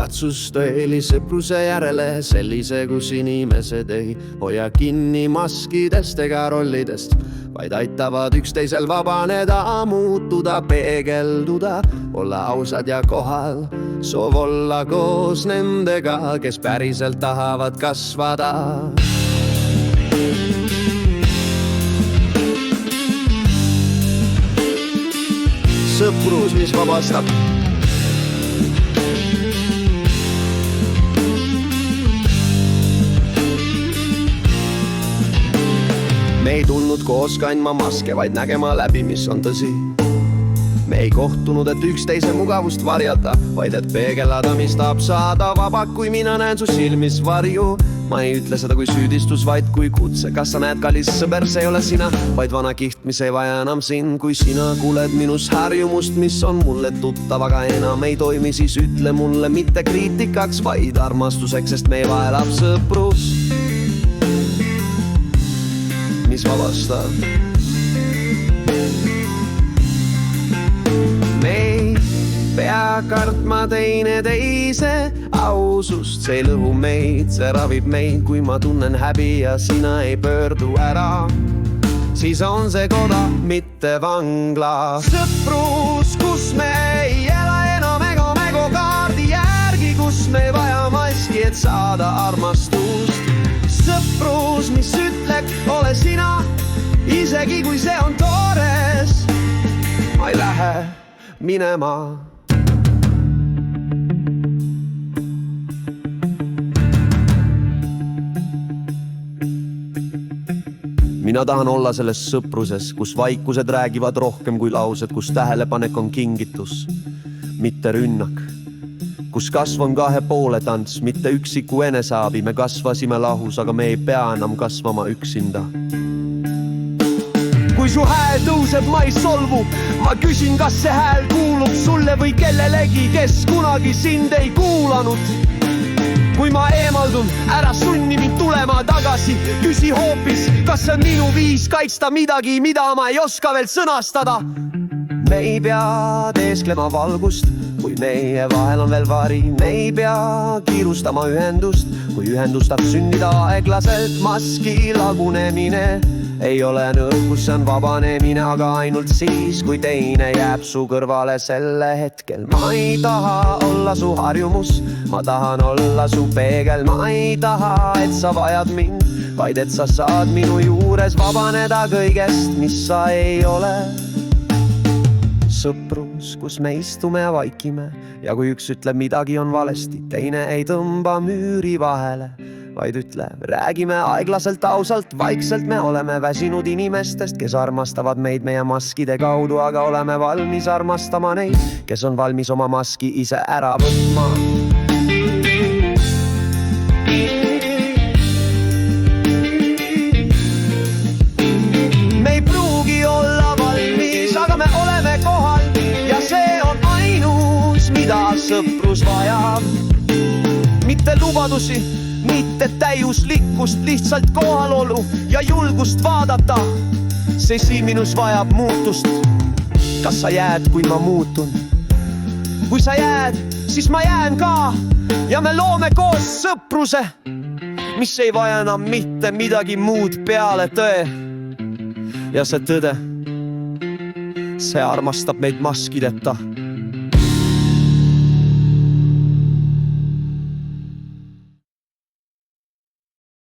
Katsus tõeli sõpruse järele, sellise, kus inimesed ei hoia kinni maskidest ega rollidest, vaid aitavad üksteisel vabaneda, muutuda, peegelduda, olla ausad ja kohal, soov olla koos nendega, kes päriselt tahavad kasvada. Sõprus, mis vabastab. Me ei tulnud koos kandma maske, vaid nägema läbi, mis on tõsi. Me ei kohtunud, et üksteise mugavust varjata, vaid et peegelada, mis tahab saada vaba, kui mina näen su silmis varju. Ma ei ütle seda kui süüdistus, vaid kui kutse. Kas sa näed, kallis sõber, see ei ole sina, vaid vana kiht, mis ei vaja enam sind. Kui sina kuuled minus harjumust, mis on mulle tuttav, aga enam ei toimi, siis ütle mulle mitte kriitikaks, vaid armastuseks, sest meie vahel elab sõprus, mis vabastab. Me ei pea kartma teine teise ausust, see ei lõhu meid, see ravib meid. Kui ma tunnen häbi ja sina ei pöördu ära, siis on see koda, mitte vangla. Sõprus, kus me ei ela enam ego kaardi järgi, kus me ei vaja maski, et saada armastust. Sõprus, mis ütleb, ole sina, isegi kui see on toores. Ma ei lähe minema. Mina tahan olla selles sõpruses, kus vaikused räägivad rohkem kui laused, kus tähelepanek on kingitus, mitte rünnak, kus kasv on kahe poole tants, mitte üksiku enesaabi. Me kasvasime lahus, aga me ei pea enam kasvama üksinda. Kui su hääl tõuseb, ma ei solvu, ma küsin, kas see hääl kuulub sulle või kellelegi, kes kunagi sind ei kuulanud. Kui ma eemaldun, ära sunni mind tulema tagasi, küsi hoopis, kas see on minu viis kaitsta midagi, mida ma ei oska veel sõnastada. Me ei pea teesklema valgust, kui meie vahel on veel vari. Me ei pea kiirustama ühendust, kui ühendus tahab sünnida aeglaselt. Maski lagunemine ei ole nõrkus, see on vabanemine, aga ainult siis, kui teine jääb su kõrvale selle hetkel. Ma ei taha olla su harjumus, ma tahan olla su peegel. Ma ei taha, et sa vajad mind, vaid et sa saad minu juures vabaneda kõigest, mis sa ei ole. Sõprus, kus me istume ja vaikime, ja kui üks ütleb midagi on valesti, teine ei tõmba müüri vahele, vaid ütleb, räägime aeglaselt, ausalt, vaikselt. Me oleme väsinud inimestest, kes armastavad meid meie maskide kaudu, aga oleme valmis armastama neid, kes on valmis oma maski ise ära võtma. Me ei pruugi olla valmis, aga me oleme kohal ja see on ainus, mida sõprus vajab. Mitte lubadusi, mitte täiuslikkust, lihtsalt kohalolu ja julgust vaadata. See siin minus vajab muutust. Kas sa jääd, kui ma muutun? Kui sa jääd, siis ma jään ka. Ja me loome koos sõpruse, mis ei vaja enam mitte midagi muud peale tõe. Ja see tõde, see armastab meid maskideta.